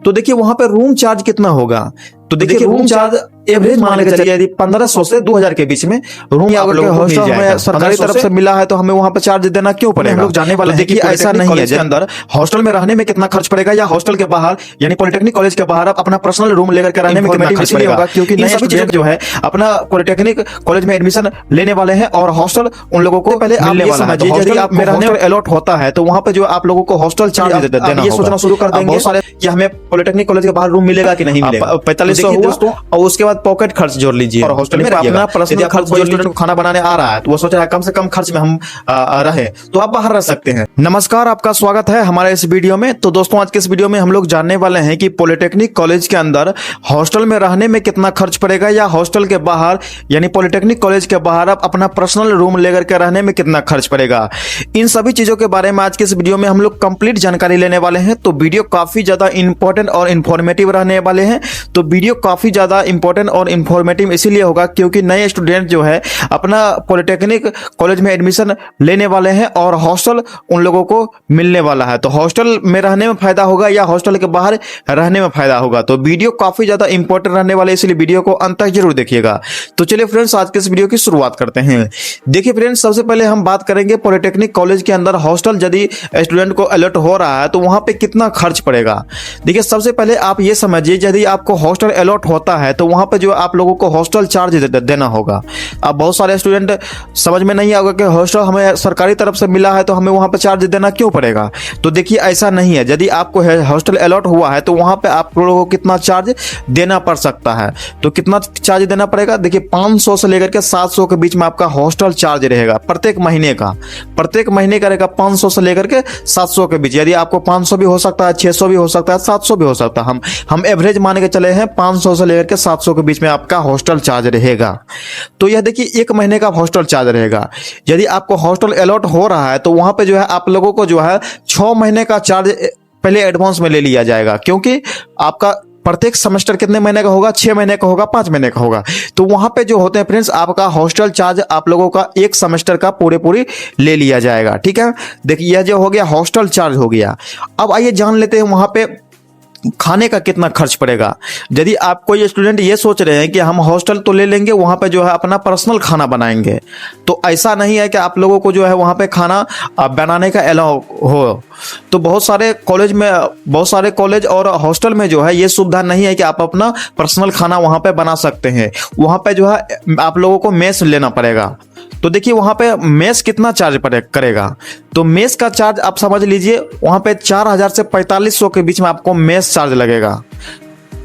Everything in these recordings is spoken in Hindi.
तो देखिए वहां पे रूम चार्ज कितना होगा। तो देखिए रूम चार्ज एवरेज मान के चलिए यदि 1500 से 2000 के बीच में रूम आप लोगों को मिल जाएगा। सरकारी तरफ से मिला है तो हमें वहां पे चार्ज देना क्यों पड़ेगा, हम लोग जानने वाले हैं। देखिए ऐसा नहीं है, अंदर हॉस्टल में रहने में कितना खर्च पड़ेगा या हॉस्टल के बाहर यानी पॉलिटेक्निक कॉलेज के बाहर आप अपना पर्सनल रूम लेकर के रहने में कितना खर्च पड़ेगा, क्योंकि नए स्टूडेंट जो है अपना पॉलिटेक्निक कॉलेज में एडमिशन लेने वाले हैं और हॉस्टल उन लोगों को पहले आप ये समझिए यदि आप में रहने अलॉट होता है तो वहां पे जो आप लोगों को हॉस्टल चार्ज देना, ये सोचना शुरू कर देंगे बहुत सारे कि हमें पॉलिटेक्निक कॉलेज के बाहर रूम मिलेगा कि नहीं मिलेगा। 4500 और उसके बाद पॉकेट खर्च जोड़ लीजिए और हॉस्टल में अपना पर्सनल खर्च, कोई स्टूडेंट को खाना बनाने आ रहा है तो वो सोच रहा है कम से कम खर्च में हम रहे तो आप बाहर रह सकते हैं। नमस्कार, आपका स्वागत है हमारे इस वीडियो में। तो दोस्तों आज के इस वीडियो में हम लोग जानने वाले हैं कि पॉलिटेक्निक कॉलेज के अंदर हॉस्टल में रहने में कितना खर्च पड़ेगा या हॉस्टल के बाहर यानी पॉलिटेक्निक कॉलेज के बाहर आप अपना पर्सनल रूम लेकर के रहने में कितना खर्च पड़ेगा। इन सभी चीजों के बारे में आज के इस वीडियो में हम लोग कंप्लीट जानकारी लेने वाले हैं। तो वीडियो काफी ज्यादा इंपॉर्टेंट और इन्फॉर्मेटिव रहने वाले हैं। तो वीडियो काफी ज्यादा इंपॉर्टेंट और इन्फॉर्मेटिव इसीलिए होगा क्योंकि नए स्टूडेंट जो है अपना पॉलिटेक्निक कॉलेज में एडमिशन लेने वाले हैं और हॉस्टल उन लोगों को मिलने वाला है। तो हॉस्टल में रहने में फायदा होगा या हॉस्टल के बाहर रहने में फायदा होगा। तो वीडियो काफी ज्यादा इंपॉर्टेंट रहने वाले, इसलिए वीडियो को अंत तक जरूर देखिएगा। तो चलिए फ्रेंड्स आज के इस वीडियो की शुरुआत करते हैं। देखिए फ्रेंड्स सबसे पहले हम बात करेंगे पॉलिटेक्निक कॉलेज के अंदर हॉस्टल यदि स्टूडेंट को अलॉट हो रहा है तो वहां पे कितना खर्च पड़ेगा। देखिए सबसे पहले आप ये समझिए यदि आपको हॉस्टल अलॉट होता है तो वहां पे जो आप लोगों को हॉस्टल चार्ज देना होगा। अब बहुत सारे स्टूडेंट समझ में नहीं आएगा कि हॉस्टल हमें सरकारी तरफ से मिला है तो हमें वहां पे चार्ज देना क्यों पड़ेगा। तो देखिए ऐसा नहीं है, यदि आपको हॉस्टल अलॉट हुआ है तो वहां पे आप लोगों को कितना चार्ज देना पड़ सकता है। तो कितना चार्ज देना पड़ेगा, देखिए 500 से लेकर के 700 के बीच में आपका हॉस्टल चार्ज रहेगा प्रत्येक महीने का। प्रत्येक महीने का रहेगा 500 से लेकर के 700 के बीच। यदि आपको 500 भी हो सकता है, 600 भी हो सकता है, 700 भी हो सकता है। हम एवरेज मान के चले हैं 500 से लेकर के 700 के बीच में आपका हॉस्टल चार्ज रहेगा। तो यह देखिए एक महीने का हॉस्टल चार्ज रहेगा। यदि आपको हॉस्टल अलॉट हो रहा है तो वहां पे जो है आप लोगों को जो है 6 महीने का चार्ज पहले एडवांस में ले लिया जाएगा, क्योंकि आपका प्रत्येक सेमेस्टर कितने महीने का होगा, 6 महीने का होगा, 5 महीने का होगा। तो वहां पे जो होते हैं फ्रेंड्स आपका हॉस्टल चार्ज आप लोगों का एक सेमेस्टर का पूरे ले लिया जाएगा। ठीक है, देखिए यह जो हो गया हॉस्टल चार्ज हो गया। अब आइए जान लेते हैं वहां पे खाने का कितना खर्च पड़ेगा। यदि आप कोई स्टूडेंट ये सोच रहे हैं कि हम हॉस्टल तो ले लेंगे, वहां पे जो है अपना पर्सनल खाना बनाएंगे, तो ऐसा नहीं है कि आप लोगों को जो है वहां पे खाना बनाने का अलाउ हो। तो बहुत सारे कॉलेज और हॉस्टल में जो है ये सुविधा नहीं है कि आप अपना पर्सनल खाना वहां पे बना सकते हैं। वहां पे जो है आप लोगों को मेस लेना पड़ेगा। तो देखिए वहां पे मेस कितना चार्ज करेगा। तो मेस का चार्ज आप समझ लीजिए वहां पे 4000 से 4500 के बीच में आपको मेस चार्ज लगेगा।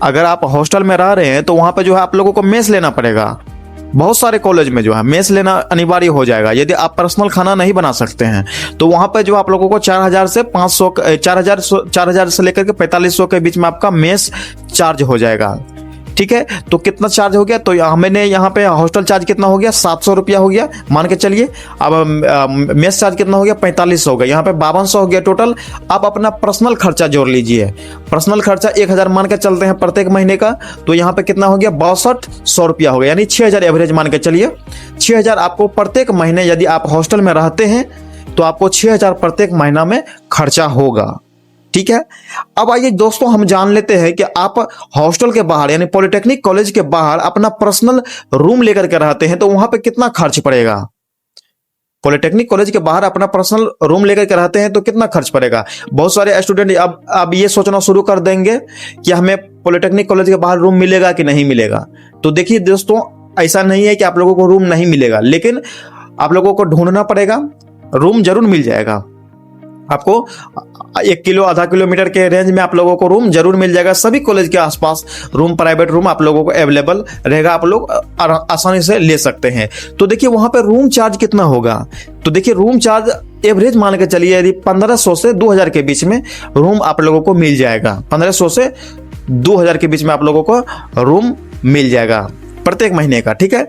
अगर आप हॉस्टल में रह रहे हैं तो वहां पे जो है आप लोगों को मेस लेना पड़ेगा। बहुत सारे कॉलेज में जो है मेस लेना अनिवार्य हो जाएगा यदि आप पर्सनल खाना नहीं बना सकते हैं। तो वहां पे जो आप लोगों को 4000 से 4000 से लेकर के 4500 के बीच में आपका मेस चार्ज हो जाएगा। ठीक है, तो कितना चार्ज हो गया, तो हमने यहाँ पे हॉस्टल चार्ज कितना हो गया, 700 रुपया हो गया मान के चलिए। अब मेस चार्ज कितना हो गया, 4500 हो गया, यहाँ पे 5200 हो गया टोटल। आप अपना पर्सनल खर्चा जोड़ लीजिए। पर्सनल खर्चा 1000 मान के चलते हैं प्रत्येक महीने का, तो यहाँ पे कितना हो गया 6200 रुपया हो गया, यानी 6000 एवरेज मान के चलिए। 6000 आपको प्रत्येक महीने यदि आप हॉस्टल में रहते हैं तो आपको 6000 प्रत्येक महीना में खर्चा होगा। ठीक है, अब आइए दोस्तों हम जान लेते हैं कि आप हॉस्टल के बाहर यानी पॉलिटेक्निक कॉलेज के बाहर अपना पर्सनल रूम लेकर के रहते हैं तो वहां पे कितना खर्च पड़ेगा। पॉलिटेक्निक कॉलेज के बाहर अपना पर्सनल रूम लेकर के रहते हैं तो कितना खर्च पड़ेगा। बहुत सारे स्टूडेंट अब ये सोचना शुरू कर देंगे कि हमें पॉलिटेक्निक कॉलेज के बाहर रूम मिलेगा कि नहीं मिलेगा। तो देखिए दोस्तों ऐसा नहीं है कि आप लोगों को रूम नहीं मिलेगा, लेकिन आप लोगों को ढूंढना पड़ेगा। रूम जरूर मिल जाएगा आपको, 1 किलो आधा किलोमीटर के रेंज में आप लोगों को रूम जरूर मिल जाएगा। सभी कॉलेज के आसपास रूम, प्राइवेट रूम आप लोगों को अवेलेबल रहेगा, आप लोग आसानी से ले सकते हैं। तो देखिए वहां पे रूम चार्ज कितना होगा। तो देखिए रूम चार्ज एवरेज मान के चलिए यदि 1500 से 2000 के बीच में रूम आप लोगों को मिल जाएगा। 1500 से 2000 के बीच में आप लोगों को रूम मिल जाएगा प्रत्येक महीने का। ठीक है,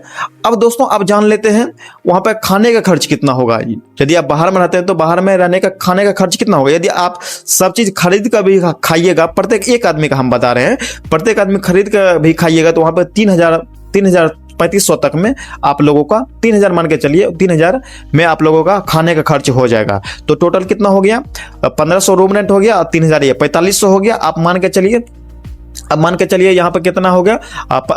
अब दोस्तों अब जान लेते हैं वहां पर खाने का खर्च कितना होगा। यदि आप बाहर में रहते हैं तो बाहर में रहने का खाने का खर्च कितना होगा। यदि आप सब चीज खरीद कर भी खाइएगा, प्रत्येक एक आदमी का हम बता रहे हैं, प्रत्येक आदमी खरीद कर भी खाइएगा तो वहां पर 3000 3500 तक में आप लोगों का 3000 मान के चलिए, 3000 में आप लोगों का खाने का खर्च हो जाएगा। तो टोटल कितना हो गया, 1500 रूम रेंट हो गया, 3000 ये 4500 हो गया। आप मान के चलिए, अब मान के चलिए यहाँ पे कितना हो गया,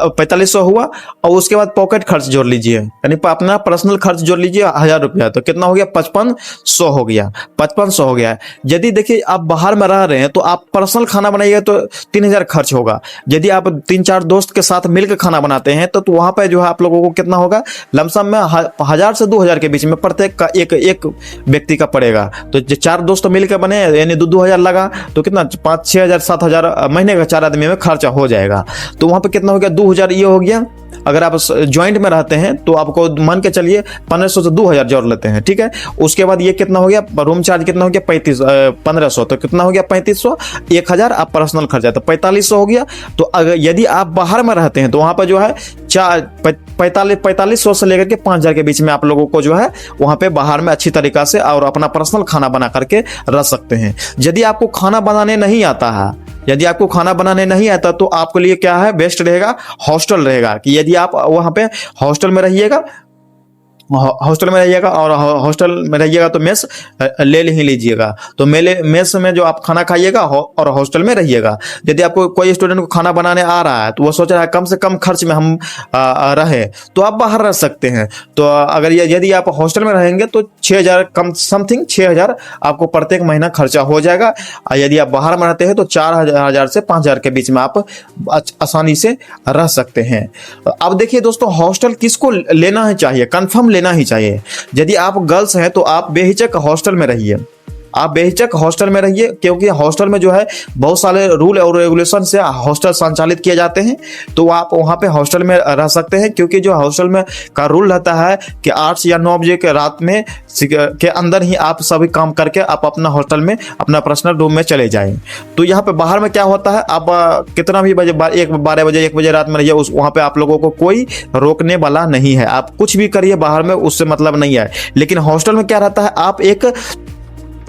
4500 हुआ, और उसके बाद पॉकेट खर्च जोड़ लीजिए, यानी अपना पर्सनल खर्च जोड़ लीजिए 1000 रुपया, तो कितना हो गया, 5500 हो गया, 5500 हो गया। यदि देखिए आप बाहर में रह रहे हैं तो आप पर्सनल खाना बनाइएगा तो 3000 खर्च होगा। यदि आप 3-4 दोस्त के साथ मिलकर खाना बनाते हैं तो वहां पर जो है आप लोगों को कितना होगा, लमसम में 1000 से 2000 के बीच में प्रत्येक का एक व्यक्ति का पड़ेगा। तो 4 दोस्त मिलकर बने यानी 2000 लगा, तो कितना 5-6 हजार 7 हजार महीने का 4 आदमी में खर्चा हो जाएगा। तो वहां पे कितना हो गया, 2000 ये हो गया। अगर आप ज्वाइंट में रहते हैं तो आपको मान के चलिए 1500 से 2000 जोड़ लेते हैं, ठीक है। उसके बाद ये कितना हो गया, रूम चार्ज कितना हो गया, 1500, तो कितना हो गया 3500, 1000 आप पर्सनल खर्चा, तो 4500 हो गया। तो अगर यदि आप बाहर में रहते हैं तो वहां पर जो है 4500 से लेकर के 5000 के बीच में आप लोगों को जो है वहां पे बाहर में अच्छी तरीका से और अपना पर्सनल खाना बना करके रह सकते हैं। यदि आपको खाना बनाने नहीं आता है, यदि आपको खाना बनाने नहीं आता तो आपके लिए क्या है, बेस्ट रहेगा हॉस्टल रहेगा। कि यदि आप वहां पे हॉस्टल में रहिएगा और हॉस्टल में रहिएगा तो मेस ले ही लीजिएगा। तो मेस में जो आप खाना खाइएगा और हॉस्टल में रहिएगा। यदि आपको कोई स्टूडेंट को खाना बनाने आ रहा है तो वो सोच रहा है कम से कम खर्च में हम रहे, तो आप बाहर रह सकते हैं। तो अगर यदि आप हॉस्टल में रहेंगे तो 6000 कम समथिंग 6000 आपको प्रत्येक महीना खर्चा हो जाएगा। यदि आप बाहर में रहते हैं तो 4000 से 5000 के बीच में आप आसानी से रह सकते हैं। अब देखिए दोस्तों, हॉस्टल किसको लेना ही चाहिए, कन्फर्म लेना ही चाहिए। यदि आप गर्ल्स हैं तो आप बेहिचक हॉस्टल में रहिए, आप बेहिचक हॉस्टल में रहिए, क्योंकि हॉस्टल में जो है बहुत सारे रूल और रेगुलेशन से हॉस्टल संचालित किए जाते हैं। तो आप वहां पे हॉस्टल में रह सकते हैं, क्योंकि जो हॉस्टल में का रूल रहता है कि 8 या 9 बजे के रात में के अंदर ही आप सभी काम करके आप अपना हॉस्टल में अपना पर्सनल रूम में चले जाएं। तो यहाँ पे बाहर में क्या होता है, आप कितना भी बजे 12 बजे 1 बजे रात में रहिए, वहां पे आप लोगों को कोई रोकने वाला नहीं है। आप कुछ भी करिए बाहर में, उससे मतलब नहीं है। लेकिन हॉस्टल में क्या रहता है,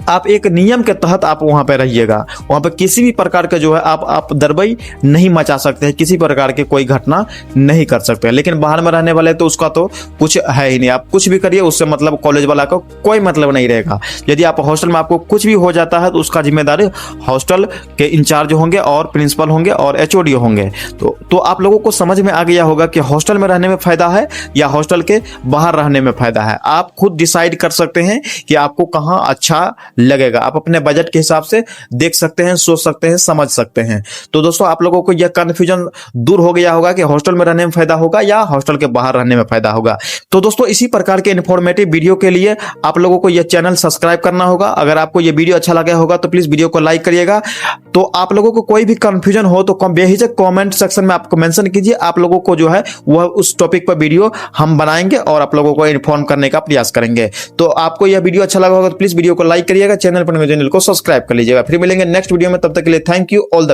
आप एक नियम के तहत आप वहां पे रहिएगा। वहां पे किसी भी प्रकार के जो है आप दरबई नहीं मचा सकते हैं, किसी प्रकार के कोई घटना नहीं कर सकते हैं। लेकिन बाहर में रहने वाले तो उसका तो कुछ है ही नहीं, आप कुछ भी करिए उससे मतलब कॉलेज वाला को कोई मतलब नहीं रहेगा। यदि आप हॉस्टल में आपको कुछ भी हो जाता है तो उसका जिम्मेदारी हॉस्टल के इंचार्ज होंगे और प्रिंसिपल होंगे और HOD होंगे। तो आप लोगों को समझ में आ गया होगा कि हॉस्टल में रहने में फायदा है या हॉस्टल के बाहर रहने में फायदा है। आप खुद डिसाइड कर सकते हैं कि आपको कहाँ अच्छा लगेगा। आप अपने बजट के हिसाब से देख सकते हैं, सोच सकते हैं, समझ सकते हैं। तो दोस्तों, आप लोगों को यह कंफ्यूजन दूर हो गया होगा कि हॉस्टल में रहने में फायदा होगा या हॉस्टल के बाहर रहने में फायदा होगा। तो दोस्तों, इसी प्रकार के इंफॉर्मेटिव वीडियो के लिए आप लोगों को यह चैनल सब्सक्राइब करना होगा। अगर आपको यह वीडियो अच्छा लगा होगा तो प्लीज वीडियो को लाइक करिएगा। तो आप लोगों को कोई भी कंफ्यूजन हो तो बेहिचक कमेंट सेक्शन में आपको मेंशन कीजिए। आप लोगों को जो है वह उस टॉपिक पर वीडियो हम बनाएंगे और आप लोगों को इन्फॉर्म करने का प्रयास करेंगे। तो आपको यह वीडियो अच्छा लगा होगा तो प्लीज वीडियो को लाइक करिएगा, चैनल को सब्सक्राइब कर लीजिएगा। फिर मिलेंगे नेक्स्ट वीडियो में, तब तक के लिए thank you, all the best.